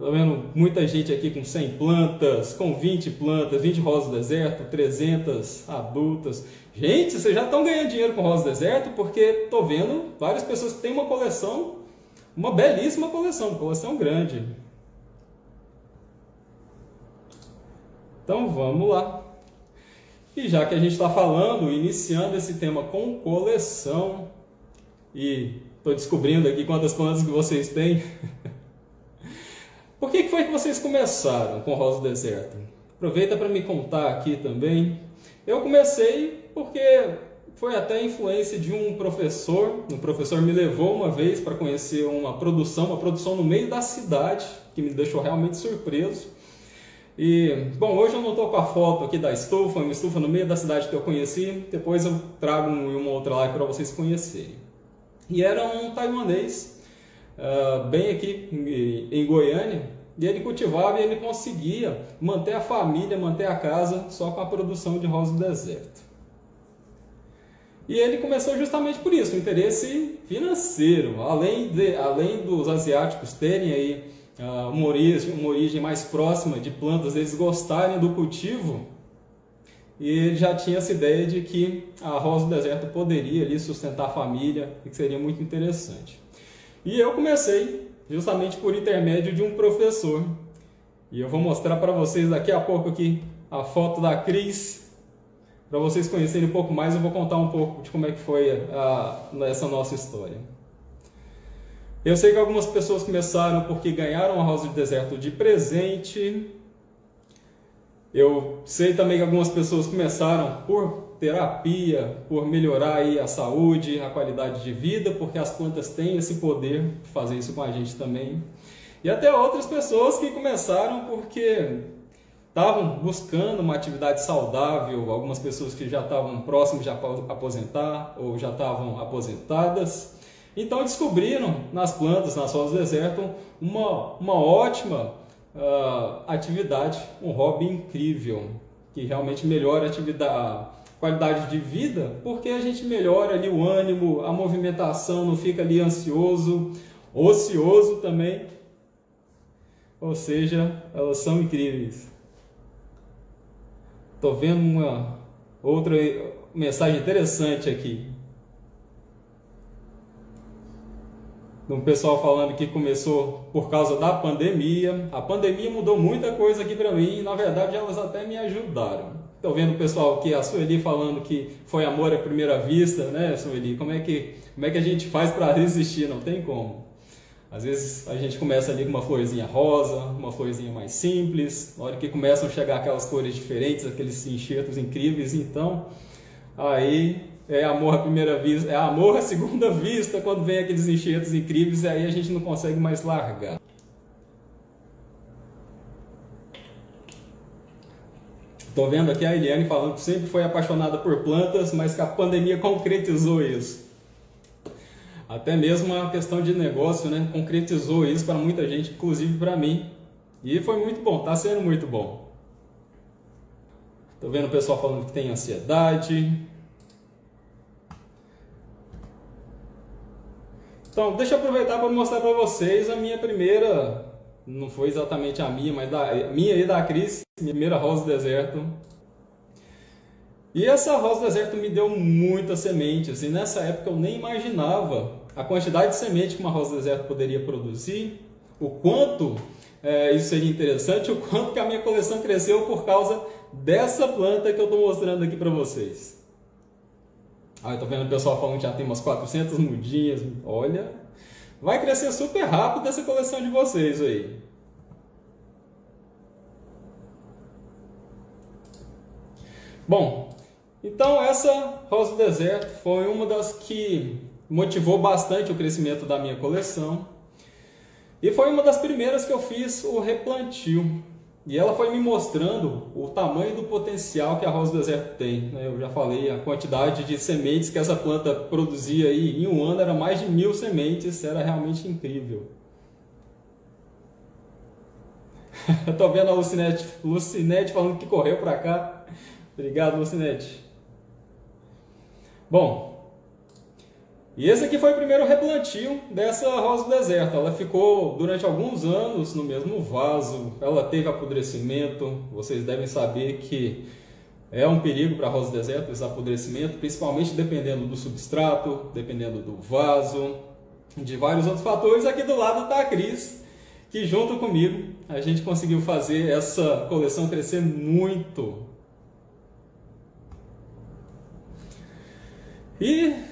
Tô vendo muita gente aqui com 100 plantas, com 20 plantas, 20 rosas do deserto, 300 adultas. Gente, vocês já estão ganhando dinheiro com rosas do deserto porque tô vendo várias pessoas que têm uma coleção, uma belíssima coleção grande. Então vamos lá. E já que a gente está falando, iniciando esse tema com coleção, e estou descobrindo aqui quantas plantas que vocês têm. Por que foi que vocês começaram com rosa do deserto? Aproveita para me contar aqui também. Eu comecei porque foi até influência de um professor. Um professor me levou uma vez para conhecer uma produção no meio da cidade, que me deixou realmente surpreso. E, bom, hoje eu não estou com a foto aqui da estufa, uma estufa no meio da cidade que eu conheci. Depois eu trago uma outra live para vocês conhecerem. E era um taiwanês, bem aqui em Goiânia, e ele cultivava e ele conseguia manter a família, manter a casa só com a produção de rosa do deserto. E ele começou justamente por isso, o interesse financeiro, além dos asiáticos terem aí uma origem mais próxima de plantas, eles gostarem do cultivo, e ele já tinha essa ideia de que a rosa do deserto poderia ali sustentar a família e que seria muito interessante. E eu comecei justamente por intermédio de um professor. E eu vou mostrar para vocês daqui a pouco aqui a foto da Cris. Para vocês conhecerem um pouco mais, eu vou contar um pouco de como é que foi essa nossa história. Eu sei que algumas pessoas começaram porque ganharam a rosa do deserto de presente. Eu sei também que algumas pessoas começaram por terapia, por melhorar aí a saúde, a qualidade de vida, porque as plantas têm esse poder de fazer isso com a gente também. E até outras pessoas que começaram porque estavam buscando uma atividade saudável, algumas pessoas que já estavam próximas de aposentar ou já estavam aposentadas. Então descobriram nas plantas, nas rosas do deserto, uma ótima atividade, um hobby incrível, que realmente melhora a qualidade de vida, porque a gente melhora ali o ânimo, a movimentação, não fica ali ansioso, ocioso também. Ou seja, elas são incríveis. Estou vendo uma outra mensagem interessante aqui. Um pessoal falando que começou por causa da pandemia. A pandemia mudou muita coisa aqui para mim e, na verdade, elas até me ajudaram. Estou vendo o pessoal aqui, a Sueli falando que foi amor à primeira vista, né, Sueli? Como é que a gente faz para resistir? Não tem como. Às vezes a gente começa ali com uma florzinha rosa, uma florzinha mais simples. Na hora que começam a chegar aquelas cores diferentes, aqueles enxertos incríveis, então aí é amor à primeira vista, é amor à segunda vista quando vem aqueles enxertos incríveis, e aí a gente não consegue mais largar. Estou vendo aqui a Eliane falando que sempre foi apaixonada por plantas, mas que a pandemia concretizou isso. Até mesmo a questão de negócio, né? Concretizou isso para muita gente, inclusive para mim. E foi muito bom, está sendo muito bom. Estou vendo o pessoal falando que tem ansiedade. Então, deixa eu aproveitar para mostrar para vocês a minha primeira, não foi exatamente a minha, mas a minha e da Cris, minha primeira rosa do deserto. E essa rosa do deserto me deu muitas sementes, e nessa época eu nem imaginava a quantidade de semente que uma rosa do deserto poderia produzir, o quanto isso seria interessante, o quanto que a minha coleção cresceu por causa dessa planta que eu estou mostrando aqui para vocês. Eu tô vendo o pessoal falando que já tem umas 400 mudinhas. Olha, vai crescer super rápido essa coleção de vocês aí. Bom, então essa rosa do deserto foi uma das que motivou bastante o crescimento da minha coleção. E foi uma das primeiras que eu fiz o replantio. E ela foi me mostrando o tamanho do potencial que a rosa do deserto tem. Eu já falei, a quantidade de sementes que essa planta produzia aí em um ano era mais de 1000 sementes, era realmente incrível. Estou vendo a Lucinete falando que correu para cá. Obrigado, Lucinete. Bom, E esse aqui foi o primeiro replantio dessa rosa do deserto. Ela ficou durante alguns anos no mesmo vaso, ela teve apodrecimento. Vocês devem saber que é um perigo para a rosa do deserto esse apodrecimento, principalmente dependendo do substrato, dependendo do vaso, de vários outros fatores. Aqui do lado está a Cris, que junto comigo a gente conseguiu fazer essa coleção crescer muito. E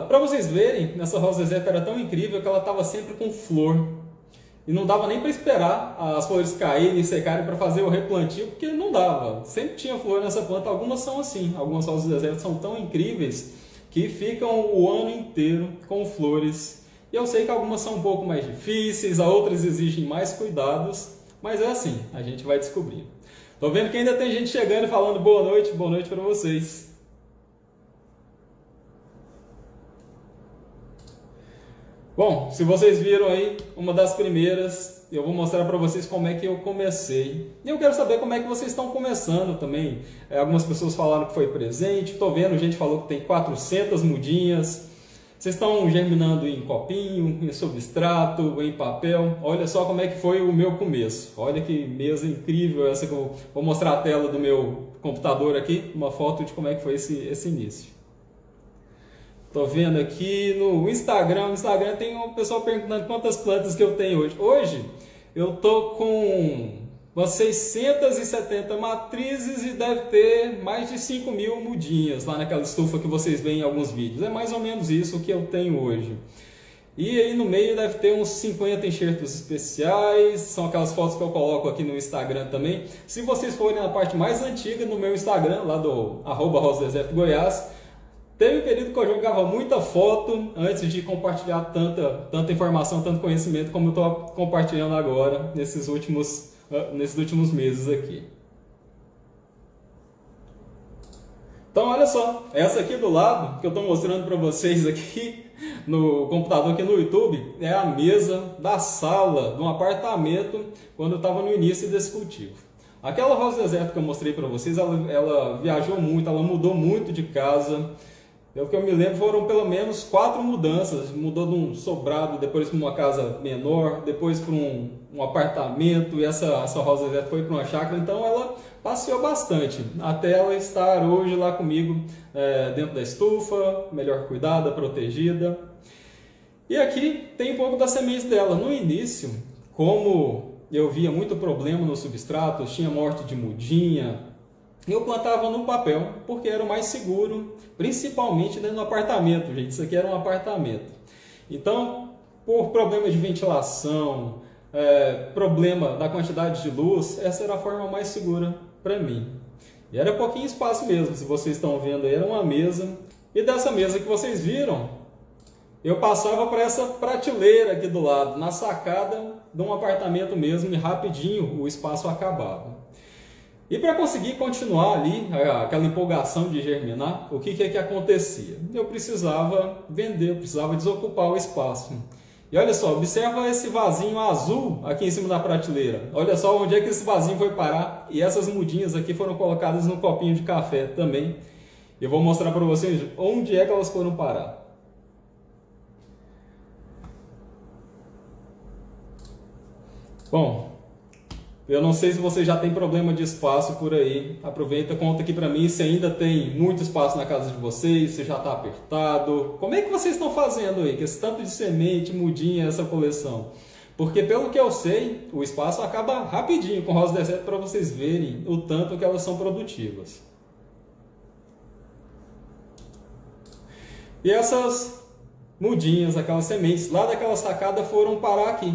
para vocês verem, nessa rosa do deserto era tão incrível que ela estava sempre com flor. E não dava nem para esperar as flores caírem e secarem para fazer o replantio, porque não dava. Sempre tinha flor nessa planta. Algumas são assim, algumas rosas do deserto são tão incríveis que ficam o ano inteiro com flores. E eu sei que algumas são um pouco mais difíceis, outras exigem mais cuidados, mas é assim, a gente vai descobrir. Tô vendo que ainda tem gente chegando e falando boa noite para vocês. Bom, se vocês viram aí, uma das primeiras, eu vou mostrar para vocês como é que eu comecei. E eu quero saber como é que vocês estão começando também. Algumas pessoas falaram que foi presente, estou vendo, gente falou que tem 400 mudinhas. Vocês estão germinando em copinho, em substrato, em papel. Olha só como é que foi o meu começo. Olha que mesa incrível essa que eu vou mostrar a tela do meu computador aqui, uma foto de como é que foi esse início. Tô vendo aqui no Instagram tem um pessoal perguntando quantas plantas que eu tenho hoje. Hoje eu tô com umas 670 matrizes e deve ter mais de 5.000 mudinhas lá naquela estufa que vocês veem em alguns vídeos. É mais ou menos isso que eu tenho hoje. E aí no meio deve ter uns 50 enxertos especiais, são aquelas fotos que eu coloco aqui no Instagram também. Se vocês forem na parte mais antiga no meu Instagram, lá do @rosadesertogoiás, teve um período que eu jogava muita foto antes de compartilhar tanta informação, tanto conhecimento como eu estou compartilhando agora nesses últimos meses aqui. Então olha só, essa aqui do lado que eu estou mostrando para vocês aqui no computador, aqui no YouTube, é a mesa da sala de um apartamento quando eu estava no início desse cultivo. Aquela rosa do deserto que eu mostrei para vocês, ela viajou muito, ela mudou muito de casa. Pelo que eu me lembro, foram pelo menos 4 mudanças. Mudou de um sobrado, depois para uma casa menor, depois para um apartamento, e essa rosa do deserto foi para uma chácara. Então ela passeou bastante, até ela estar hoje lá comigo, dentro da estufa, melhor cuidada, protegida. E aqui tem um pouco das sementes dela. No início, como eu via muito problema nos substratos, tinha morte de mudinha, eu plantava no papel, porque era o mais seguro, principalmente dentro do apartamento, gente. Isso aqui era um apartamento. Então, por problema de ventilação, problema da quantidade de luz, essa era a forma mais segura para mim. E era pouquinho espaço mesmo, se vocês estão vendo aí, era uma mesa. E dessa mesa que vocês viram, eu passava para essa prateleira aqui do lado, na sacada de um apartamento mesmo, e rapidinho o espaço acabava. E para conseguir continuar ali, aquela empolgação de germinar, o que acontecia? Eu precisava vender, eu precisava desocupar o espaço. E olha só, observa esse vasinho azul aqui em cima da prateleira. Olha só onde é que esse vasinho foi parar. E essas mudinhas aqui foram colocadas num copinho de café também. Eu vou mostrar para vocês onde é que elas foram parar. Bom, eu não sei se você já tem problema de espaço por aí. Aproveita, conta aqui para mim se ainda tem muito espaço na casa de vocês, se já está apertado. Como é que vocês estão fazendo aí, com esse tanto de semente, mudinha, essa coleção? Porque pelo que eu sei, o espaço acaba rapidinho com rosa do deserto para vocês verem o tanto que elas são produtivas. E essas mudinhas, aquelas sementes lá daquela sacada foram parar aqui,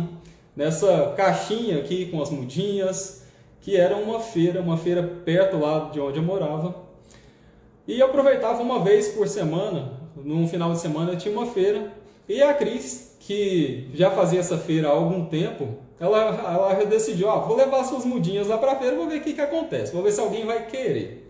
nessa caixinha aqui com as mudinhas, que era uma feira perto lá de onde eu morava. E eu aproveitava uma vez por semana, num final de semana tinha uma feira, e a Cris, que já fazia essa feira há algum tempo, ela decidiu, vou levar suas mudinhas lá para a feira, vou ver o que acontece, vou ver se alguém vai querer.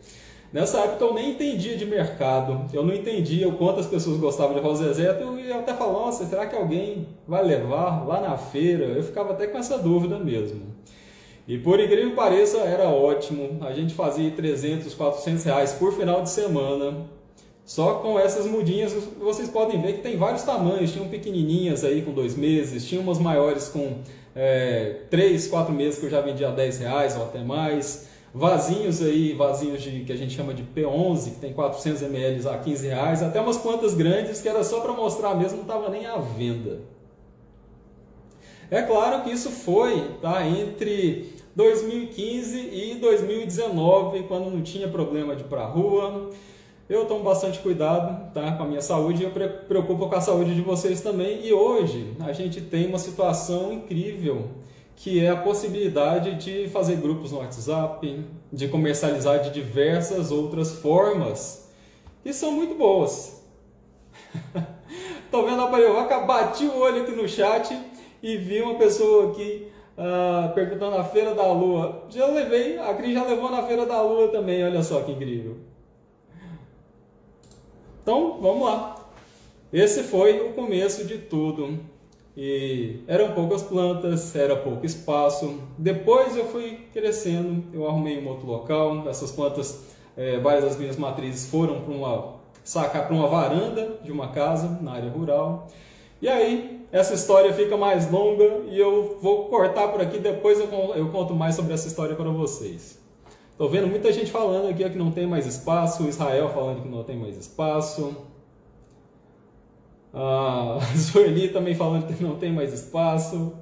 Nessa época eu nem entendia de mercado, eu não entendia o quanto as pessoas gostavam de rosa do deserto, e eu até falava, nossa, será que alguém vai levar lá na feira? Eu ficava até com essa dúvida mesmo. E por incrível que pareça, era ótimo, a gente fazia 300, 400 reais por final de semana, Só com essas mudinhas vocês podem ver que tem vários tamanhos. Tinham pequenininhas aí com 2 meses, tinha umas maiores com 3, 4 meses que eu já vendia a R$10 ou até mais. Vasinhos aí, vasinhos que a gente chama de P11, que tem 400 ml a R$15, até umas plantas grandes que era só para mostrar mesmo, não estava nem à venda. É claro que isso foi entre 2015 e 2019, quando não tinha problema de ir para a rua. Eu tomo bastante cuidado com a minha saúde e eu preocupo com a saúde de vocês também. E hoje a gente tem uma situação incrível, que é a possibilidade de fazer grupos no WhatsApp, de comercializar de diversas outras formas, que são muito boas. Tô vendo eu bati o olho aqui no chat e vi uma pessoa aqui perguntando a Feira da Lua. A Cris já levou na Feira da Lua também, olha só que incrível. Então, vamos lá. Esse foi o começo de tudo. E eram poucas plantas, era pouco espaço. Depois eu fui crescendo, eu arrumei um outro local. Essas plantas, várias das minhas matrizes foram para uma varanda de uma casa na área rural. E aí, essa história fica mais longa e eu vou cortar por aqui, depois eu conto mais sobre essa história para vocês. Estou vendo muita gente falando aqui que não tem mais espaço, o Israel falando que não tem mais espaço. A Sueli também falando que não tem mais espaço.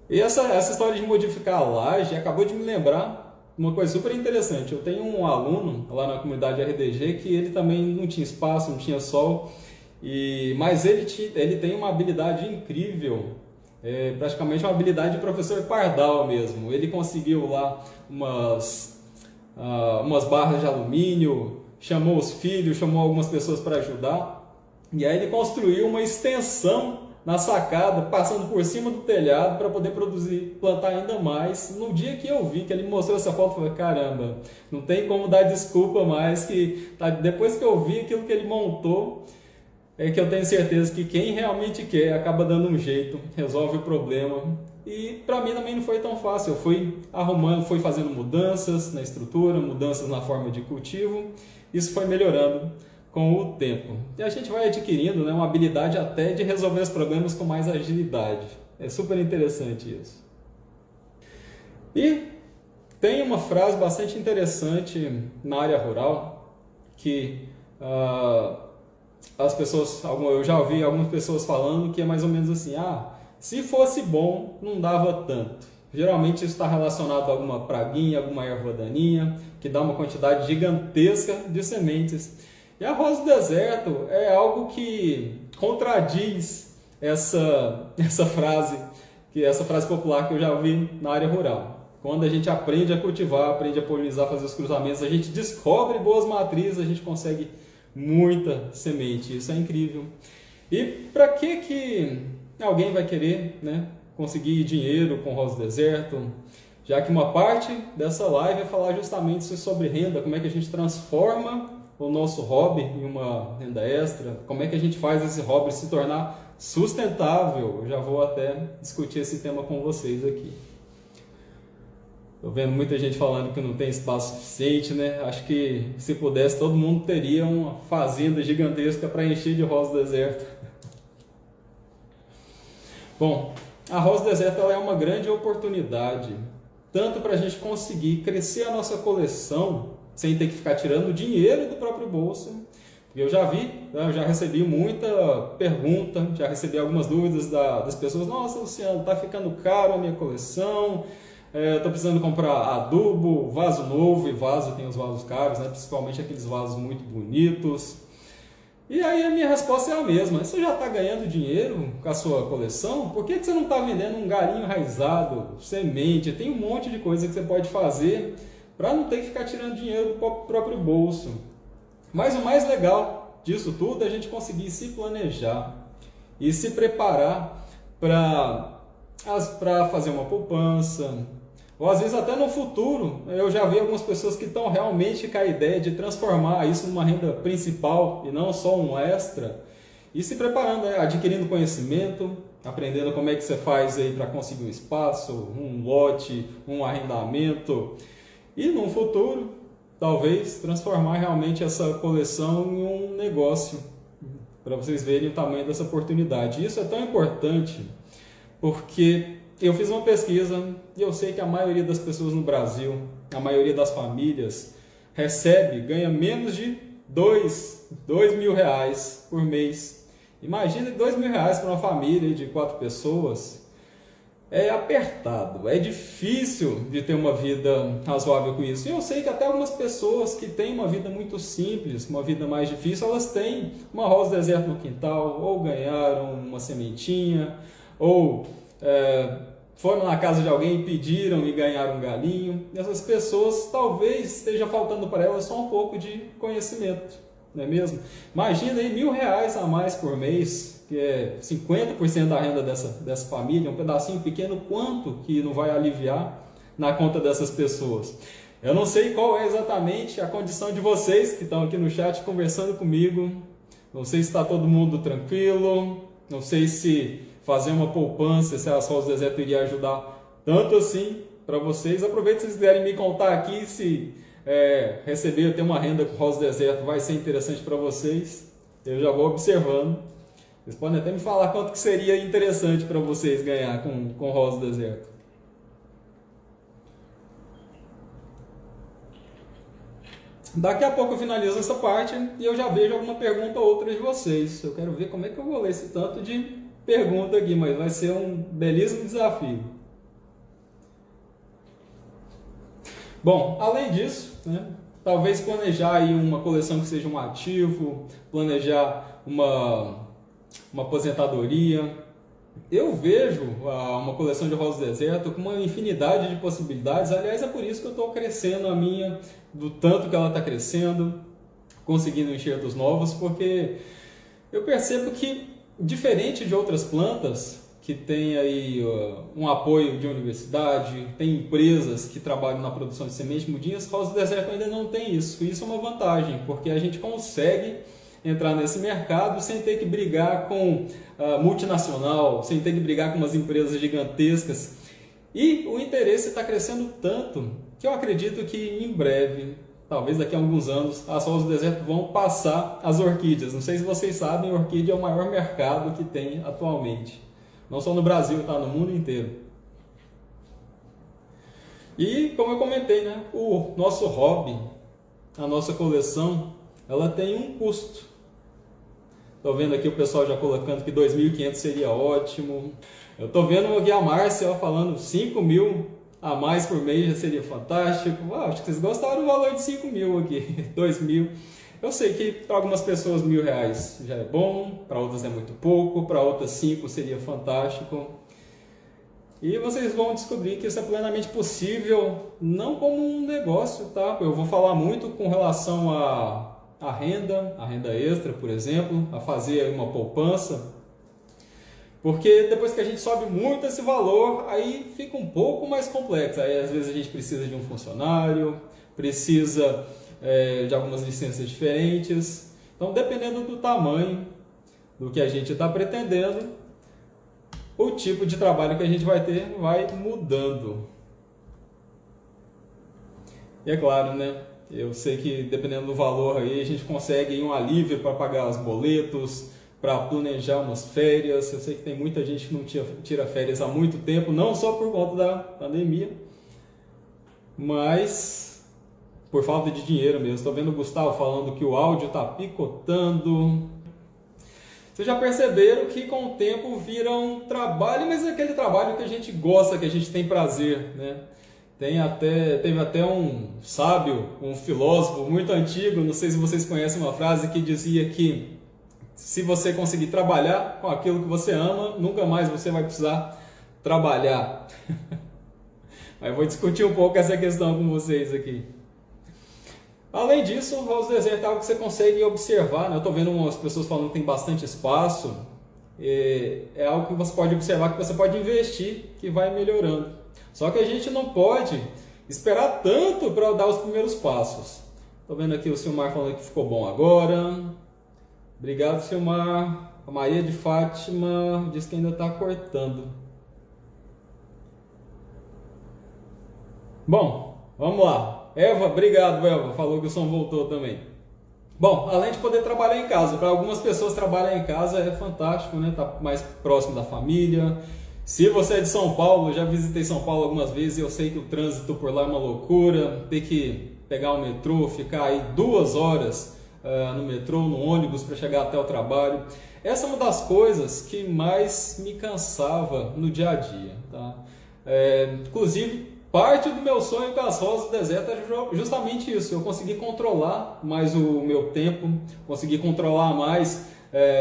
E essa história de modificar a laje acabou de me lembrar uma coisa super interessante. Eu tenho um aluno lá na comunidade RDG que ele também não tinha espaço, não tinha sol, mas ele tem uma habilidade incrível. Praticamente uma habilidade de professor Pardal mesmo. Ele conseguiu lá umas barras de alumínio, chamou os filhos, chamou algumas pessoas para ajudar, e aí ele construiu uma extensão na sacada, passando por cima do telhado para poder plantar ainda mais. No dia que eu vi, que ele me mostrou essa foto, eu falei, caramba, não tem como dar desculpa mais, que depois que eu vi aquilo que ele montou, é que eu tenho certeza que quem realmente quer acaba dando um jeito, resolve o problema. E para mim também não foi tão fácil. Eu fui arrumando, fui fazendo mudanças na estrutura, mudanças na forma de cultivo. Isso foi melhorando com o tempo. E a gente vai adquirindo uma habilidade até de resolver os problemas com mais agilidade. É super interessante isso. E tem uma frase bastante interessante na área rural que as pessoas, eu já ouvi algumas pessoas falando que é mais ou menos assim, se fosse bom, não dava tanto. Geralmente isso está relacionado a alguma praguinha, alguma erva daninha, que dá uma quantidade gigantesca de sementes. E a rosa do deserto é algo que contradiz essa frase popular que eu já vi na área rural. Quando a gente aprende a cultivar, aprende a polinizar, fazer os cruzamentos, a gente descobre boas matrizes, a gente consegue muita semente. Isso é incrível. E para que alguém vai querer conseguir dinheiro com rosa do deserto? Já que uma parte dessa live é falar justamente sobre renda, como é que a gente transforma o nosso hobby em uma renda extra, como é que a gente faz esse hobby se tornar sustentável. Eu já vou até discutir esse tema com vocês aqui. Estou vendo muita gente falando que não tem espaço suficiente, Acho que se pudesse todo mundo teria uma fazenda gigantesca para encher de rosa do deserto. Bom, a rosa do deserto ela é uma grande oportunidade, tanto para a gente conseguir crescer a nossa coleção sem ter que ficar tirando dinheiro do próprio bolso. Eu já recebi muita pergunta, já recebi algumas dúvidas das pessoas. Nossa, Luciano, está ficando caro a minha coleção, estou precisando comprar adubo, vaso novo, e tem os vasos caros, principalmente aqueles vasos muito bonitos. E aí a minha resposta é a mesma. Você já está ganhando dinheiro com a sua coleção? Por que você não está vendendo um galinho enraizado, semente? Tem um monte de coisa que você pode fazer para não ter que ficar tirando dinheiro do próprio bolso. Mas o mais legal disso tudo é a gente conseguir se planejar e se preparar para fazer uma poupança, ou às vezes até no futuro. Eu já vi algumas pessoas que estão realmente com a ideia de transformar isso numa renda principal e não só um extra, e se preparando, adquirindo conhecimento, aprendendo como é que você faz aí para conseguir um espaço, um lote, um arrendamento. E no futuro, talvez transformar realmente essa coleção em um negócio, para vocês verem o tamanho dessa oportunidade. Isso é tão importante porque eu fiz uma pesquisa e eu sei que a maioria das pessoas no Brasil, a maioria das famílias, ganha menos de dois mil reais por mês. Imagina R$ 2.000 para uma família de 4 pessoas. É apertado, é difícil de ter uma vida razoável com isso. E eu sei que até algumas pessoas que têm uma vida muito simples, uma vida mais difícil, elas têm uma rosa do deserto no quintal, ou ganharam uma sementinha, ou foram na casa de alguém e pediram e ganharam um galinho. E essas pessoas talvez esteja faltando para elas só um pouco de conhecimento, não é mesmo? Imagina aí R$ 1.000 a mais por mês, que é 50% da renda dessa família, um pedacinho pequeno, quanto que não vai aliviar na conta dessas pessoas? Eu não sei qual é exatamente a condição de vocês que estão aqui no chat conversando comigo, não sei se está todo mundo tranquilo, não sei se fazer uma poupança, se a Rosas do Deserto iria ajudar tanto assim para vocês. Aproveita se vocês quiserem me contar aqui se receber, ter uma renda com Rosas do Deserto vai ser interessante para vocês. Eu já vou observando. Vocês podem até me falar quanto que seria interessante para vocês ganhar com Rosas do Deserto. Daqui a pouco eu finalizo essa parte e eu já vejo alguma pergunta ou outra de vocês. Eu quero ver como é que eu vou ler esse tanto de pergunta aqui, mas vai ser um belíssimo desafio. Bom, além disso, né, talvez planejar aí uma coleção que seja um ativo, planejar uma aposentadoria. Eu vejo uma coleção de Rosas do Deserto com uma infinidade de possibilidades. Aliás, é por isso que eu estou crescendo a minha, do tanto que ela está crescendo, conseguindo enxertos novos, porque eu percebo que, diferente de outras plantas que tem aí um apoio de universidade, tem empresas que trabalham na produção de semente, mudinhas, Rosas do Deserto ainda não tem isso. Isso é uma vantagem, porque a gente consegue entrar nesse mercado sem ter que brigar com multinacional, sem ter que brigar com umas empresas gigantescas. E o interesse está crescendo tanto que eu acredito que em breve, talvez daqui a alguns anos, as Rosas do Deserto vão passar as orquídeas. Não sei se vocês sabem, a orquídea é o maior mercado que tem atualmente. Não só no Brasil, tá? No mundo inteiro. E, como eu comentei, né? O nosso hobby, a nossa coleção, ela tem um custo. Estou vendo aqui o pessoal já colocando que 2.500 seria ótimo. Eu estou vendo aqui a Márcia falando 5.000 a mais por mês já seria fantástico. Acho que vocês gostaram do valor de 5.000 aqui, 2.000. Eu sei que para algumas pessoas R$ 1.000 já é bom, para outras é muito pouco, para outras 5 seria fantástico. E vocês vão descobrir que isso é plenamente possível, não como um negócio, tá? Eu vou falar muito com relação à renda extra, por exemplo, a fazer uma poupança. Porque depois que a gente sobe muito esse valor, aí fica um pouco mais complexo. Aí às vezes a gente precisa de um funcionário, precisa de algumas licenças diferentes. Então, dependendo do tamanho do que a gente está pretendendo, o tipo de trabalho que a gente vai ter vai mudando. E é claro, né? Eu sei que dependendo do valor aí, a gente consegue um alívio para pagar os boletos, para planejar umas férias. Eu sei que tem muita gente que não tira férias há muito tempo, não só por conta da pandemia, mas por falta de dinheiro mesmo. Estou vendo o Gustavo falando que o áudio está picotando. Vocês já perceberam que com o tempo vira um trabalho, mas é aquele trabalho que a gente gosta, que a gente tem prazer, né? Teve até um sábio, um filósofo muito antigo, não sei se vocês conhecem uma frase que dizia que se você conseguir trabalhar com aquilo que você ama, nunca mais você vai precisar trabalhar. Mas eu vou discutir um pouco essa questão com vocês aqui. Além disso, o Rosas do Deserto é algo que você consegue observar, né? Eu estou vendo umas pessoas falando que tem bastante espaço. É algo que você pode observar, que você pode investir, que vai melhorando. Só que a gente não pode esperar tanto para dar os primeiros passos. Estou vendo aqui o Silmar falando que ficou bom agora. Obrigado, Silmar. A Maria de Fátima diz que ainda está cortando. Bom, vamos lá. Eva, obrigado, Eva. Falou que o som voltou também. Bom, além de poder trabalhar em casa, para algumas pessoas trabalhar em casa é fantástico, né? Tá mais próximo da família. Se você é de São Paulo, eu já visitei São Paulo algumas vezes e eu sei que o trânsito por lá é uma loucura. Ter que pegar o metrô, ficar aí 2 horas no metrô, no ônibus para chegar até o trabalho. Essa é uma das coisas que mais me cansava no dia a dia, tá? Inclusive, parte do meu sonho com as Rosas do Deserto é justamente isso. Eu consegui controlar mais o meu tempo, consegui controlar mais,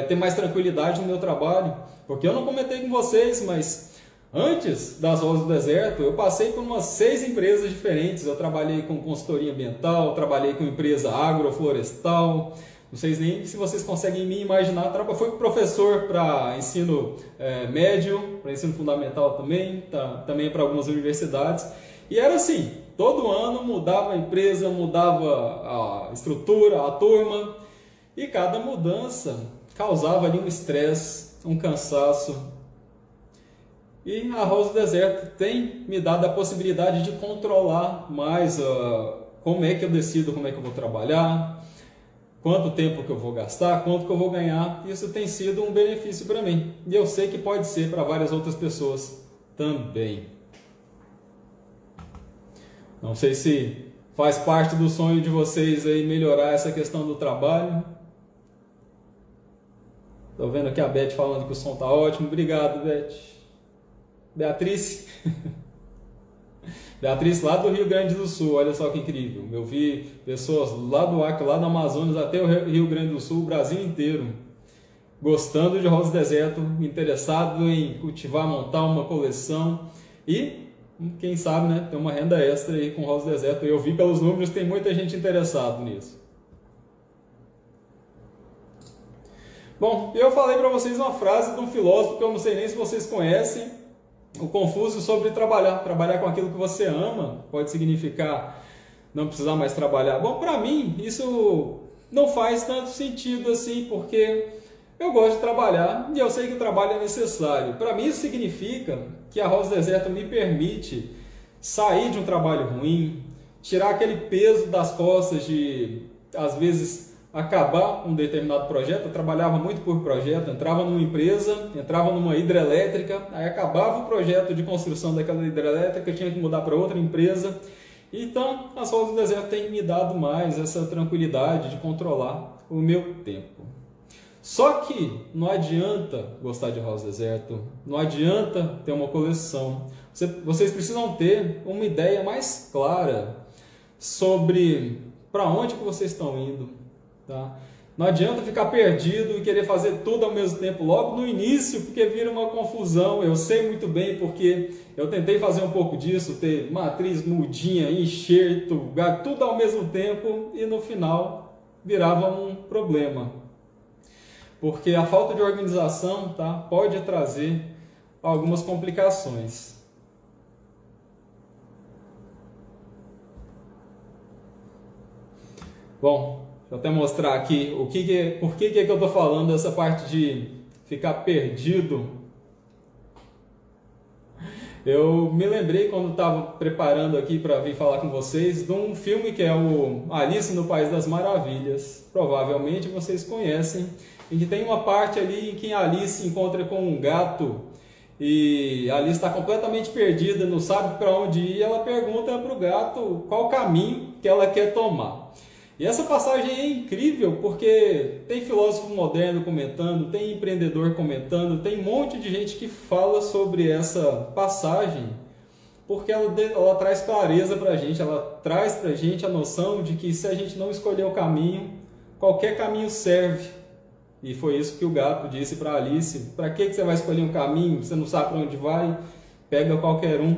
ter mais tranquilidade no meu trabalho. Porque eu não comentei com vocês, mas antes das Rosas do Deserto, eu passei por umas 6 empresas diferentes. Eu trabalhei com consultoria ambiental, trabalhei com empresa agroflorestal. Não sei nem se vocês conseguem me imaginar. Fui professor para ensino médio, para ensino fundamental também, também para algumas universidades. E era assim, todo ano mudava a empresa, mudava a estrutura, a turma. E cada mudança causava ali um estresse, um cansaço. E a Rosa do Deserto tem me dado a possibilidade de controlar mais como é que eu decido, como é que eu vou trabalhar, quanto tempo que eu vou gastar, quanto que eu vou ganhar. Isso tem sido um benefício para mim. E eu sei que pode ser para várias outras pessoas também. Não sei se faz parte do sonho de vocês aí melhorar essa questão do trabalho. Estou vendo aqui a Beth falando que o som está ótimo. Obrigado, Beth. Beatriz. Beatriz lá do Rio Grande do Sul. Olha só que incrível. Eu vi pessoas lá do Acre, lá do Amazonas, até o Rio Grande do Sul, o Brasil inteiro, gostando de Rosa do Deserto, interessado em cultivar, montar uma coleção e, quem sabe, né, ter uma renda extra aí com Rosa do Deserto. Eu vi pelos números, tem muita gente interessada nisso. Bom, eu falei para vocês uma frase de um filósofo que eu não sei nem se vocês conhecem, o Confúcio, sobre trabalhar. Trabalhar com aquilo que você ama pode significar não precisar mais trabalhar. Bom, para mim, isso não faz tanto sentido assim, porque eu gosto de trabalhar e eu sei que o trabalho é necessário. Para mim, isso significa que a Rosa do Deserto me permite sair de um trabalho ruim, tirar aquele peso das costas de, às vezes, acabar um determinado projeto. Eu trabalhava muito por projeto, entrava numa empresa, entrava numa hidrelétrica, aí acabava o projeto de construção daquela hidrelétrica, tinha que mudar para outra empresa. Então, as Rosas do Deserto têm me dado mais essa tranquilidade de controlar o meu tempo. Só que não adianta gostar de Rosa do Deserto, não adianta ter uma coleção. Vocês precisam ter uma ideia mais clara sobre para onde que vocês estão indo. Tá? Não adianta ficar perdido e querer fazer tudo ao mesmo tempo logo no início, porque vira uma confusão. Eu sei muito bem, porque eu tentei fazer um pouco disso, ter matriz, mudinha, enxerto, tudo ao mesmo tempo, e no final virava um problema. Porque a falta de organização, tá, pode trazer algumas complicações. Bom, deixa eu até mostrar aqui por que eu estou falando dessa parte de ficar perdido. Eu me lembrei, quando estava preparando aqui para vir falar com vocês, de um filme que é o Alice no País das Maravilhas. Provavelmente vocês conhecem, em que tem uma parte ali em que a Alice se encontra com um gato e a Alice está completamente perdida, não sabe para onde ir, e ela pergunta para o gato qual caminho que ela quer tomar. E essa passagem é incrível, porque tem filósofo moderno comentando, tem empreendedor comentando, tem um monte de gente que fala sobre essa passagem, porque ela traz clareza para a gente, ela traz para a gente a noção de que se a gente não escolher o caminho, qualquer caminho serve. E foi isso que o gato disse para Alice: para que você vai escolher um caminho, você não sabe para onde vai, pega qualquer um.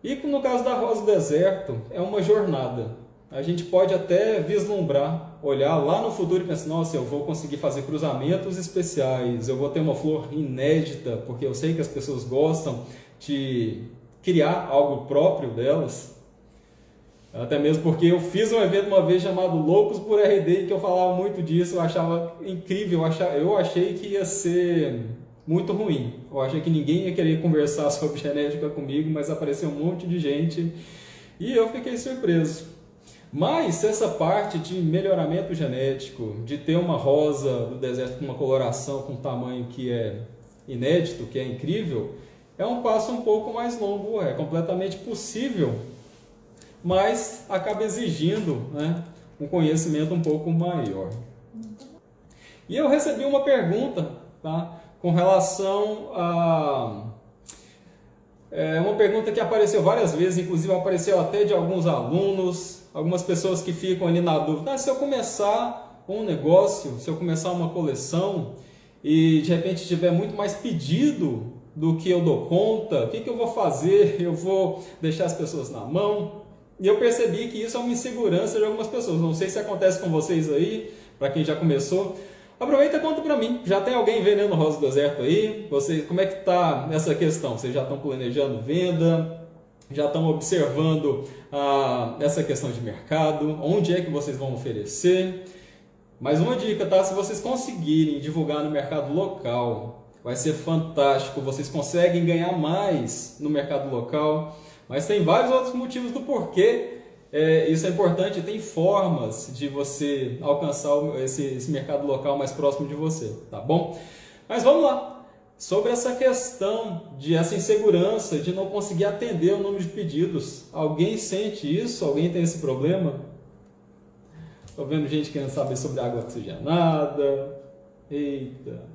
E no caso da Rosa do Deserto, é uma jornada. A gente pode até vislumbrar, olhar lá no futuro e pensar: nossa, eu vou conseguir fazer cruzamentos especiais, eu vou ter uma flor inédita, porque eu sei que as pessoas gostam de criar algo próprio delas. Até mesmo porque eu fiz um evento uma vez chamado Loucos por RD, que eu falava muito disso, eu achava incrível, eu achei que ia ser muito ruim. Eu achei que ninguém ia querer conversar sobre genética comigo, mas apareceu um monte de gente. E eu fiquei surpreso. Mas essa parte de melhoramento genético, de ter uma rosa do deserto com uma coloração, com um tamanho que é inédito, que é incrível, é um passo um pouco mais longo, é completamente possível, mas acaba exigindo, né, um conhecimento um pouco maior. E eu recebi uma pergunta, tá, com relação a... uma pergunta que apareceu várias vezes, inclusive apareceu até de alguns alunos, algumas pessoas que ficam ali na dúvida. Se eu começar um negócio, se eu começar uma coleção e de repente tiver muito mais pedido do que eu dou conta, o que eu vou fazer? Eu vou deixar as pessoas na mão? E eu percebi que isso é uma insegurança de algumas pessoas. Não sei se acontece com vocês aí, para quem já começou. Aproveita e conta para mim. Já tem alguém vendendo rosa do deserto aí? Vocês, como é que está essa questão? Vocês já estão planejando venda? Já estão observando essa questão de mercado? Onde é que vocês vão oferecer? Mais uma dica, tá? Se vocês conseguirem divulgar no mercado local, vai ser fantástico. Vocês conseguem ganhar mais no mercado local. Mas tem vários outros motivos do porquê isso é importante. Tem formas de você alcançar esse mercado local mais próximo de você, tá bom? Mas vamos lá. Sobre essa questão de essa insegurança de não conseguir atender o número de pedidos. Alguém sente isso? Alguém tem esse problema? Estou vendo gente querendo saber sobre água oxigenada. Eita!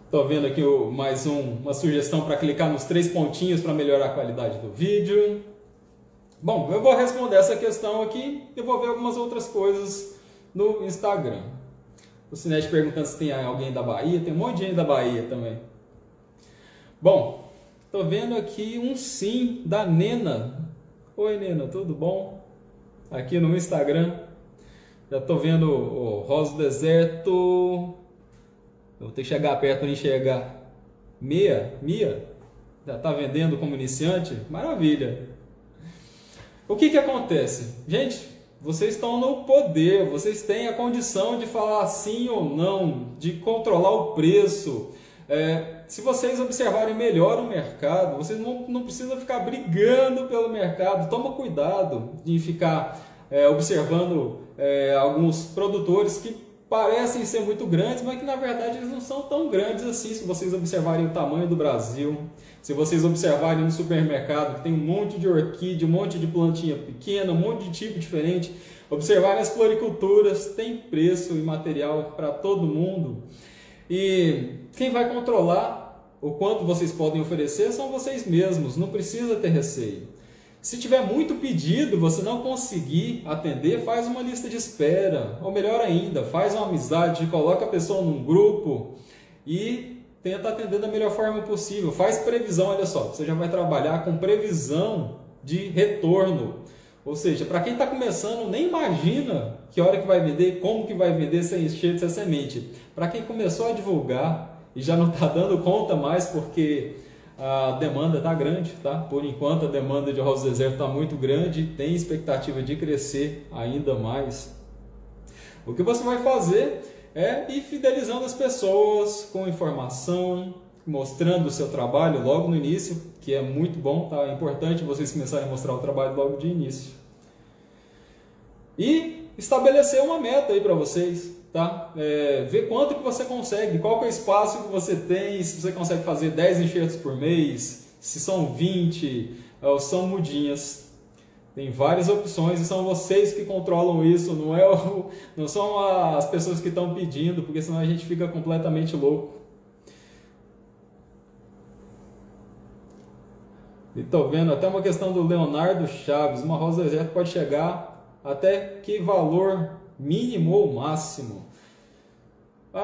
Estou vendo aqui mais uma sugestão para clicar nos 3 pontinhos para melhorar a qualidade do vídeo. Bom, eu vou responder essa questão aqui e vou ver algumas outras coisas no Instagram. O Cinete perguntando se tem alguém da Bahia. Tem um monte de gente da Bahia também. Bom, estou vendo aqui um sim da Nena. Oi, Nena, tudo bom? Aqui no Instagram. Já estou vendo o Rosa do Deserto... Eu vou ter que chegar perto para enxergar. Mia? Já está vendendo como iniciante? Maravilha! O que acontece? Gente, vocês estão no poder, vocês têm a condição de falar sim ou não, de controlar o preço. Se vocês observarem melhor o mercado, vocês não precisam ficar brigando pelo mercado. Toma cuidado de ficar observando alguns produtores que parecem ser muito grandes, mas que na verdade eles não são tão grandes assim. Se vocês observarem o tamanho do Brasil, se vocês observarem no supermercado que tem um monte de orquídea, um monte de plantinha pequena, um monte de tipo diferente, observarem as floriculturas, tem preço e material para todo mundo. E quem vai controlar o quanto vocês podem oferecer são vocês mesmos, não precisa ter receio. Se tiver muito pedido, você não conseguir atender, faz uma lista de espera. Ou melhor ainda, faz uma amizade, coloca a pessoa num grupo e tenta atender da melhor forma possível. Faz previsão, olha só, você já vai trabalhar com previsão de retorno. Ou seja, para quem está começando, nem imagina que hora que vai vender, como que vai vender sem encher essa semente. Para quem começou a divulgar e já não está dando conta mais porque... a demanda está grande, tá? Por enquanto a demanda de rosa do deserto está muito grande, tem expectativa de crescer ainda mais. O que você vai fazer é ir fidelizando as pessoas com informação, mostrando o seu trabalho logo no início, que é muito bom, tá? É importante vocês começarem a mostrar o trabalho logo de início. E estabelecer uma meta aí para vocês. Tá? Ver quanto que você consegue, qual que é o espaço que você tem, se você consegue fazer 10 enxertos por mês, se são 20, ou são mudinhas. Tem várias opções e são vocês que controlam isso, não são as pessoas que estão pedindo, porque senão a gente fica completamente louco. E estou vendo até uma questão do Leonardo Chaves, uma rosa do deserto pode chegar até que valor mínimo ou máximo?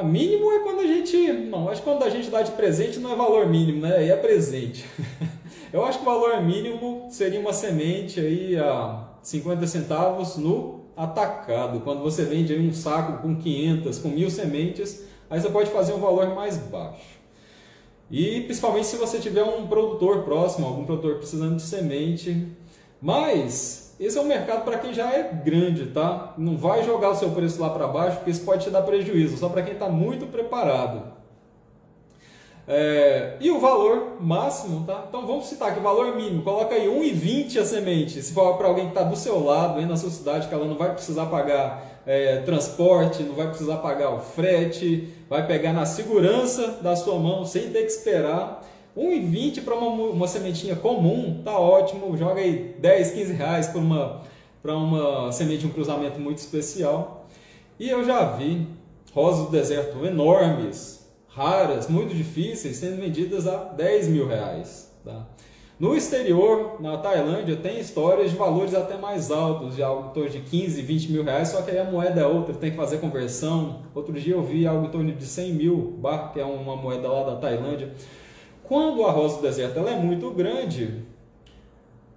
Mínimo é quando a gente... Não, acho que quando a gente dá de presente não é valor mínimo, né? Aí é presente. Eu acho que o valor mínimo seria uma semente aí a 50 centavos no atacado. Quando você vende aí um saco com 500, com 1000 sementes, aí você pode fazer um valor mais baixo. E principalmente se você tiver um produtor próximo, algum produtor precisando de semente. Mas... esse é um mercado para quem já é grande, tá? Não vai jogar o seu preço lá para baixo, porque isso pode te dar prejuízo, só para quem está muito preparado. E o valor máximo, tá? Então vamos citar que o valor mínimo, coloca aí 1,20 a semente. Se for para alguém que está do seu lado, aí na sua cidade, que ela não vai precisar pagar transporte, não vai precisar pagar o frete, vai pegar na segurança da sua mão, sem ter que esperar. 1,20 para uma sementinha comum, tá ótimo. Joga aí 10, 15 reais para uma semente de um cruzamento muito especial. E eu já vi rosas do deserto enormes, raras, muito difíceis, sendo vendidas a 10 mil reais. Tá? No exterior, na Tailândia, tem histórias de valores até mais altos, de algo em torno de 15, 20 mil reais, só que aí a moeda é outra, tem que fazer conversão. Outro dia eu vi algo em torno de 100 mil baht, que é uma moeda lá da Tailândia. Quando a rosa do deserto ela é muito grande,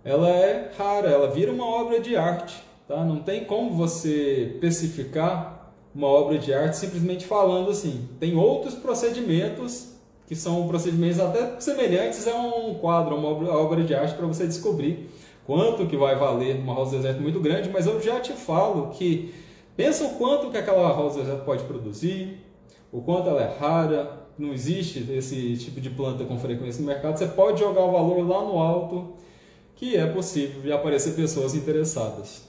ela é rara, ela vira uma obra de arte. Tá? Não tem como você especificar uma obra de arte simplesmente falando assim. Tem outros procedimentos que são procedimentos até semelhantes a um quadro, uma obra de arte, para você descobrir quanto que vai valer uma rosa do deserto muito grande. Mas eu já te falo que pensa o quanto que aquela rosa do deserto pode produzir, o quanto ela é rara. Não existe esse tipo de planta com frequência no mercado. Você pode jogar o valor lá no alto, que é possível de aparecer pessoas interessadas.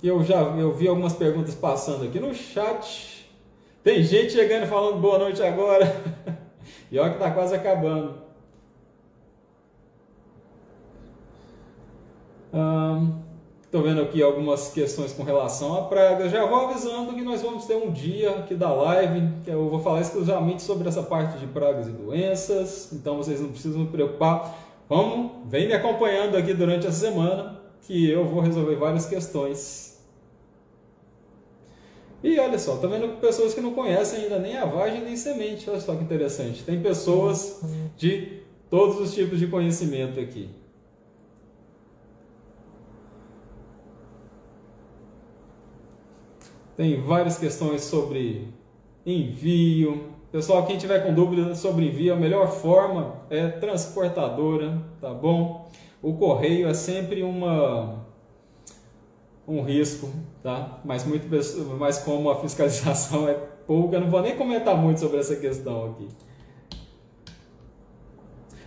Eu vi algumas perguntas passando aqui no chat. Tem gente chegando e falando boa noite agora. E olha que está quase acabando. Estou vendo aqui algumas questões com relação a pragas. Já vou avisando que nós vamos ter um dia aqui da live, que eu vou falar exclusivamente sobre essa parte de pragas e doenças. Então vocês não precisam se preocupar. Vem me acompanhando aqui durante a semana, que eu vou resolver várias questões. E olha só, estou vendo pessoas que não conhecem ainda nem a vagem nem semente. Olha só que interessante. Tem pessoas de todos os tipos de conhecimento aqui. Tem várias questões sobre envio. Pessoal, quem tiver com dúvida sobre envio, a melhor forma é transportadora, tá bom? O correio é sempre um risco, tá? Mas como a fiscalização é pouca, eu não vou nem comentar muito sobre essa questão aqui.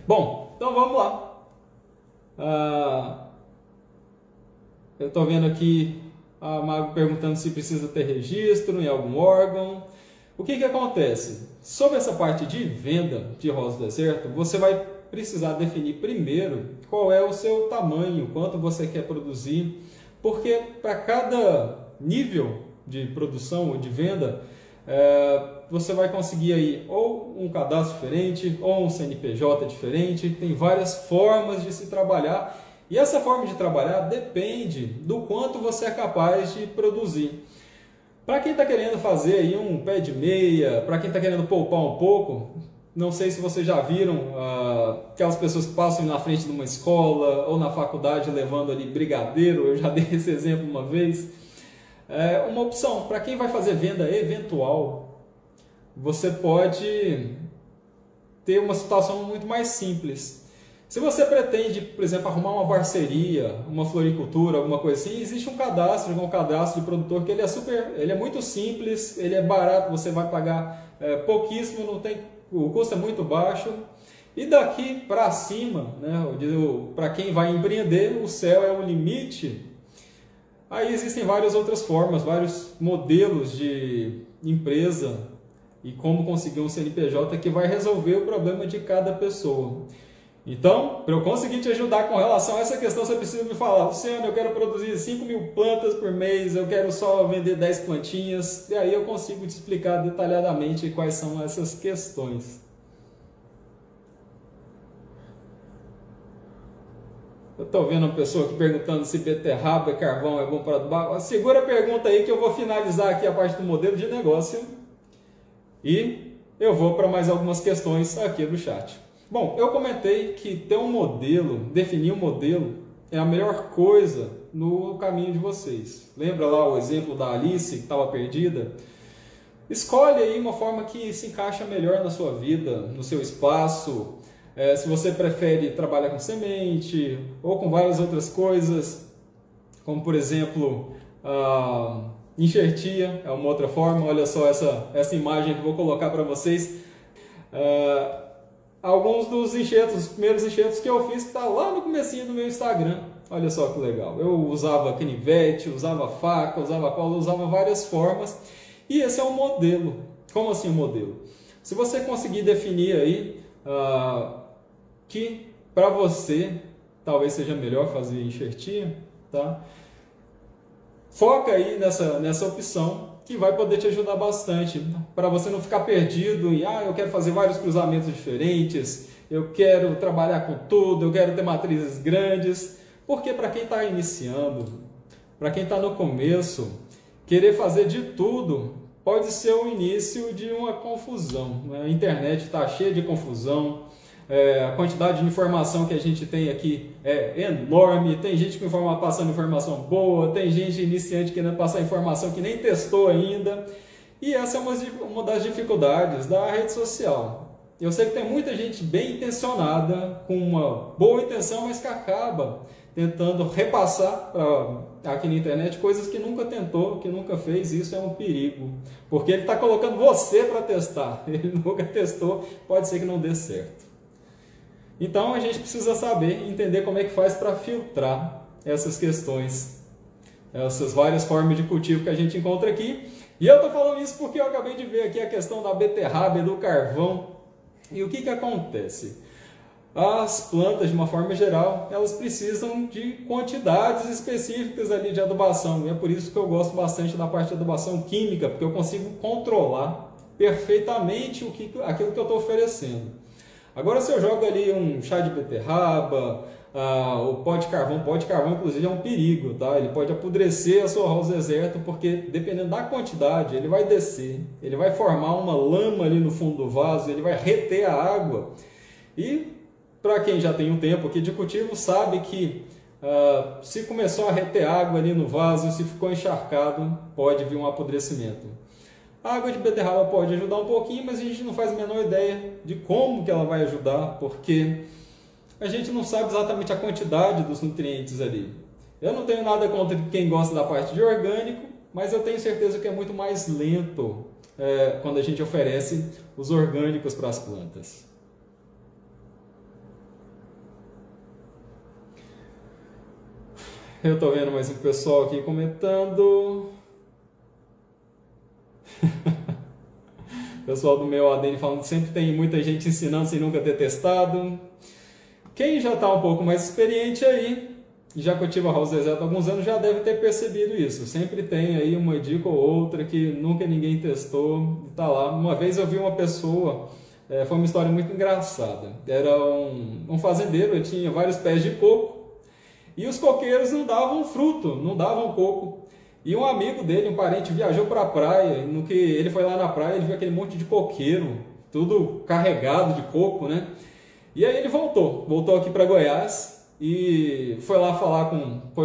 Bom, então vamos lá. Eu estou vendo aqui a Mago perguntando se precisa ter registro em algum órgão. O que acontece? Sobre essa parte de venda de rosa do deserto, você vai precisar definir primeiro qual é o seu tamanho, quanto você quer produzir, porque para cada nível de produção ou de venda, você vai conseguir aí ou um cadastro diferente, ou um CNPJ diferente. Tem várias formas de se trabalhar. E essa forma de trabalhar depende do quanto você é capaz de produzir. Para quem está querendo fazer aí um pé de meia, para quem está querendo poupar um pouco, não sei se vocês já viram aquelas pessoas que passam na frente de uma escola ou na faculdade levando ali brigadeiro, eu já dei esse exemplo uma vez. É uma opção. Para quem vai fazer venda eventual, você pode ter uma situação muito mais simples. Se você pretende, por exemplo, arrumar uma parceria, uma floricultura, alguma coisa assim, existe um cadastro de produtor que ele é muito simples, ele é barato, você vai pagar pouquíssimo, o custo é muito baixo. E daqui para cima, né, para quem vai empreender, o céu é o limite. Aí existem várias outras formas, vários modelos de empresa e como conseguir um CNPJ que vai resolver o problema de cada pessoa. Então, para eu conseguir te ajudar com relação a essa questão, você precisa me falar: Luciano, eu quero produzir 5 mil plantas por mês, eu quero só vender 10 plantinhas, e aí eu consigo te explicar detalhadamente quais são essas questões. Eu estou vendo uma pessoa aqui perguntando se beterraba e carvão é bom para adubar. Segura a pergunta aí que eu vou finalizar aqui a parte do modelo de negócio e eu vou para mais algumas questões aqui do chat. Bom, eu comentei que ter um modelo, definir um modelo, é a melhor coisa no caminho de vocês. Lembra lá o exemplo da Alice que estava perdida? Escolhe aí uma forma que se encaixa melhor na sua vida, no seu espaço. Se você prefere trabalhar com semente ou com várias outras coisas, como por exemplo Enxertia é uma outra forma. Olha só essa imagem que eu vou colocar para vocês. Alguns dos enxertos, os primeiros enxertos que eu fiz, que está lá no comecinho do meu Instagram. Olha só que legal. Eu usava canivete, usava faca, usava cola, usava várias formas. E esse é um modelo. Como assim um modelo? Se você conseguir definir aí que para você talvez seja melhor fazer enxertia, tá? Foca aí nessa opção que vai poder te ajudar bastante, para você não ficar perdido em, eu quero fazer vários cruzamentos diferentes, eu quero trabalhar com tudo, eu quero ter matrizes grandes, porque para quem está iniciando, para quem está no começo, querer fazer de tudo pode ser o início de uma confusão. A internet está cheia de confusão, a quantidade de informação que a gente tem aqui é enorme, tem gente passando informação boa, tem gente iniciante querendo passar informação que nem testou ainda, e essa é uma das dificuldades da rede social. Eu sei que tem muita gente bem intencionada, com uma boa intenção, mas que acaba tentando repassar aqui na internet coisas que nunca tentou, que nunca fez. Isso é um perigo, porque ele está colocando você para testar, ele nunca testou, pode ser que não dê certo. Então a gente precisa saber, entender como é que faz para filtrar essas questões, essas várias formas de cultivo que a gente encontra aqui. E eu estou falando isso porque eu acabei de ver aqui a questão da beterraba e do carvão. E o que acontece? As plantas, de uma forma geral, elas precisam de quantidades específicas ali de adubação. E é por isso que eu gosto bastante da parte de adubação química, porque eu consigo controlar perfeitamente aquilo que eu estou oferecendo. Agora, se eu jogo ali um chá de beterraba, o pó de carvão inclusive é um perigo, tá? Ele pode apodrecer a sua arroz deserto, porque dependendo da quantidade, ele vai descer, ele vai formar uma lama ali no fundo do vaso, ele vai reter a água. E para quem já tem um tempo aqui de cultivo, sabe que se começou a reter água ali no vaso, se ficou encharcado, pode vir um apodrecimento. A água de beterraba pode ajudar um pouquinho, mas a gente não faz a menor ideia de como que ela vai ajudar, porque a gente não sabe exatamente a quantidade dos nutrientes ali. Eu não tenho nada contra quem gosta da parte de orgânico, mas eu tenho certeza que é muito mais lento quando a gente oferece os orgânicos para as plantas. Eu estou vendo mais um pessoal aqui comentando. Pessoal do meu ADN falando que sempre tem muita gente ensinando sem nunca ter testado. Quem já está um pouco mais experiente aí, já cultiva arroz deserto há alguns anos, já deve ter percebido isso. Sempre tem aí uma dica ou outra que nunca ninguém testou, está lá. Uma vez eu vi uma pessoa, foi uma história muito engraçada. Era um fazendeiro, ele tinha vários pés de coco e os coqueiros não davam fruto, não davam coco. E um amigo dele, um parente, viajou para a praia, e no que ele foi lá na praia, ele viu aquele monte de coqueiro, tudo carregado de coco, né? E aí ele voltou aqui para Goiás e foi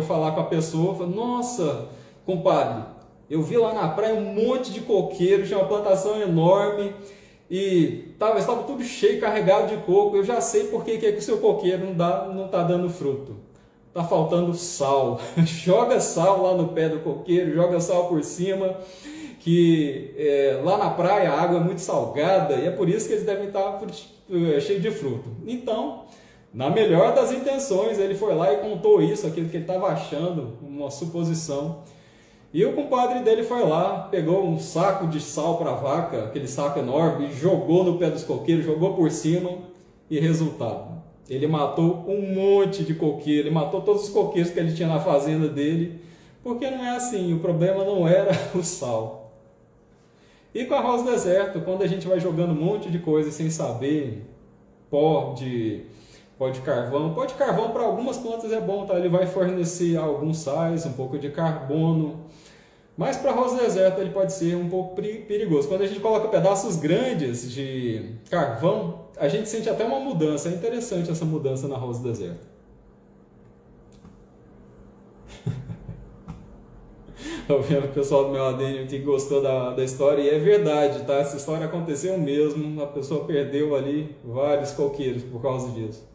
falar com a pessoa, falou: nossa, compadre, eu vi lá na praia um monte de coqueiro, tinha uma plantação enorme e estava tudo cheio, carregado de coco, eu já sei por que o seu coqueiro não está dando fruto. Tá faltando sal. Joga sal lá no pé do coqueiro, joga sal por cima, que lá na praia a água é muito salgada e é por isso que eles devem estar cheios de fruto. Então, na melhor das intenções, ele foi lá e contou isso, aquilo que ele estava achando, uma suposição. E o compadre dele foi lá, pegou um saco de sal para vaca, aquele saco enorme, jogou no pé dos coqueiros, jogou por cima e resultado: ele matou um monte de coqueiro, ele matou todos os coqueiros que ele tinha na fazenda dele, porque não é assim, o problema não era o sal. E com arroz deserto, quando a gente vai jogando um monte de coisa sem saber, pó de carvão para algumas plantas é bom, tá? Ele vai fornecer alguns sais, um pouco de carbono, mas para arroz deserto ele pode ser um pouco perigoso. Quando a gente coloca pedaços grandes de carvão, a gente sente até uma mudança. É interessante essa mudança no arroz deserto. Estou vendo o pessoal do meu ADN que gostou da história, e é verdade, tá? Essa história aconteceu mesmo, a pessoa perdeu ali vários coqueiros por causa disso.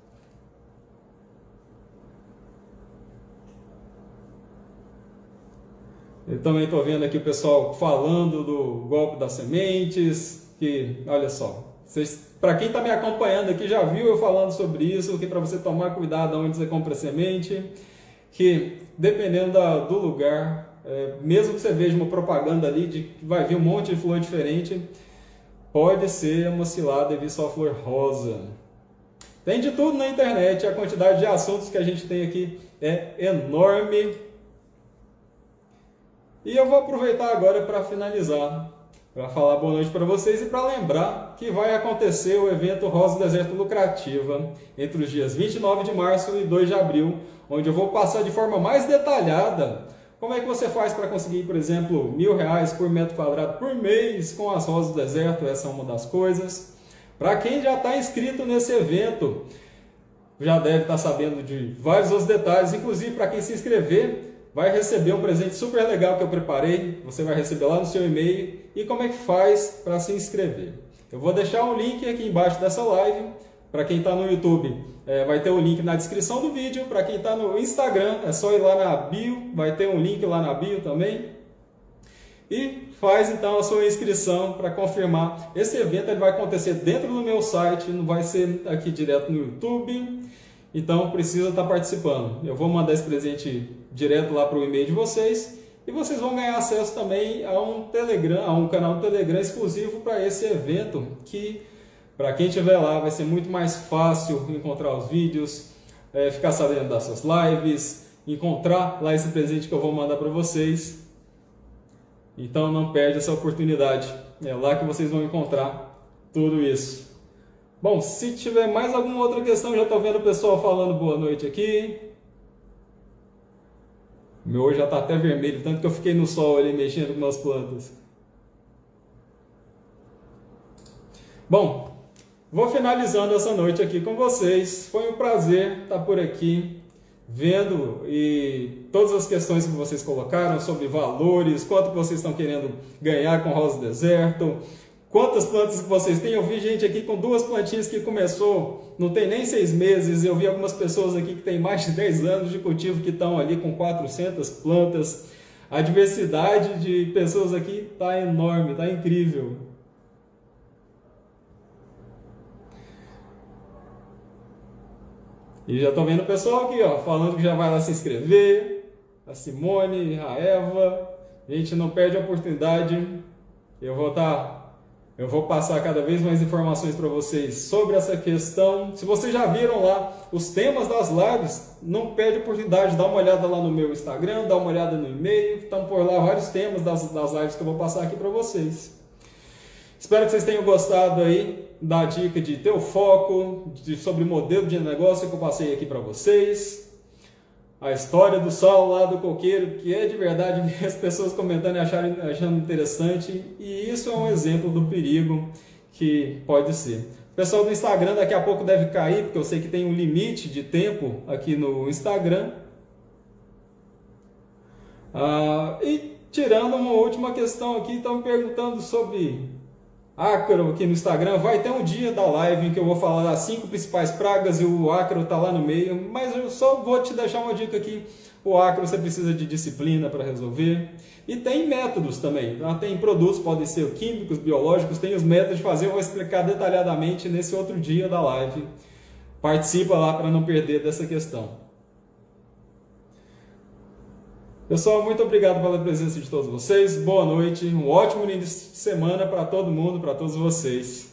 Eu também estou vendo aqui o pessoal falando do golpe das sementes, que, olha só, para quem está me acompanhando aqui já viu eu falando sobre isso, que para você tomar cuidado onde você compra semente, que dependendo do lugar, mesmo que você veja uma propaganda ali de que vai vir um monte de flor diferente, pode ser uma cilada e vir só flor rosa. Tem de tudo na internet, a quantidade de assuntos que a gente tem aqui é enorme. E eu vou aproveitar agora para finalizar, para falar boa noite para vocês e para lembrar que vai acontecer o evento Rosa do Deserto Lucrativa entre os dias 29 de março e 2 de abril, onde eu vou passar de forma mais detalhada como é que você faz para conseguir, por exemplo, R$1.000 por metro quadrado por mês com as rosas do deserto. Essa é uma das coisas. Para quem já está inscrito nesse evento, já deve estar sabendo de vários outros detalhes, inclusive para quem se inscrever, vai receber um presente super legal que eu preparei, você vai receber lá no seu e-mail. E como é que faz para se inscrever? Eu vou deixar um link aqui embaixo dessa live, para quem está no YouTube, vai ter o link na descrição do vídeo, para quem está no Instagram, é só ir lá na bio, vai ter um link lá na bio também. E faz então a sua inscrição para confirmar. Esse evento ele vai acontecer dentro do meu site, não vai ser aqui direto no YouTube. Então precisa estar participando. Eu vou mandar esse presente direto lá para o e-mail de vocês e vocês vão ganhar acesso também a um Telegram, a um canal do Telegram exclusivo para esse evento, que para quem estiver lá vai ser muito mais fácil encontrar os vídeos, ficar sabendo dessas lives, encontrar lá esse presente que eu vou mandar para vocês. Então não perde essa oportunidade. É lá que vocês vão encontrar tudo isso. Bom, se tiver mais alguma outra questão, já estou vendo o pessoal falando boa noite aqui. O meu olho já está até vermelho, tanto que eu fiquei no sol ali mexendo com as plantas. Bom, vou finalizando essa noite aqui com vocês. Foi um prazer estar por aqui, vendo e todas as questões que vocês colocaram sobre valores, quanto que vocês estão querendo ganhar com rosa do deserto, quantas plantas que vocês têm. Eu vi gente aqui com 2 plantinhas que começou, não tem nem 6 meses. Eu vi algumas pessoas aqui que têm mais de 10 anos de cultivo que estão ali com 400 plantas. A diversidade de pessoas aqui está enorme, está incrível. E já estou vendo o pessoal aqui, ó, falando que já vai lá se inscrever. A Simone, a Eva. Gente, não perde a oportunidade. Eu vou passar cada vez mais informações para vocês sobre essa questão. Se vocês já viram lá os temas das lives, não perde a oportunidade, dá uma olhada lá no meu Instagram, dá uma olhada no e-mail, estão por lá vários temas das lives que eu vou passar aqui para vocês. Espero que vocês tenham gostado aí da dica de ter o foco, sobre o modelo de negócio que eu passei aqui para vocês. A história do Saulo lá do coqueiro, que é de verdade as pessoas comentando e achando interessante. E isso é um exemplo do perigo que pode ser. O pessoal do Instagram daqui a pouco deve cair, porque eu sei que tem um limite de tempo aqui no Instagram. E tirando uma última questão aqui, estão me perguntando sobre ácaro aqui no Instagram. Vai ter um dia da live em que eu vou falar das 5 principais pragas e o ácaro está lá no meio, mas eu só vou te deixar uma dica aqui. O ácaro você precisa de disciplina para resolver, e tem métodos também, tá? Tem produtos, podem ser químicos, biológicos, tem os métodos de fazer, eu vou explicar detalhadamente nesse outro dia da live. Participa lá para não perder dessa questão. Pessoal, muito obrigado pela presença de todos vocês. Boa noite, um ótimo início de semana para todo mundo, para todos vocês.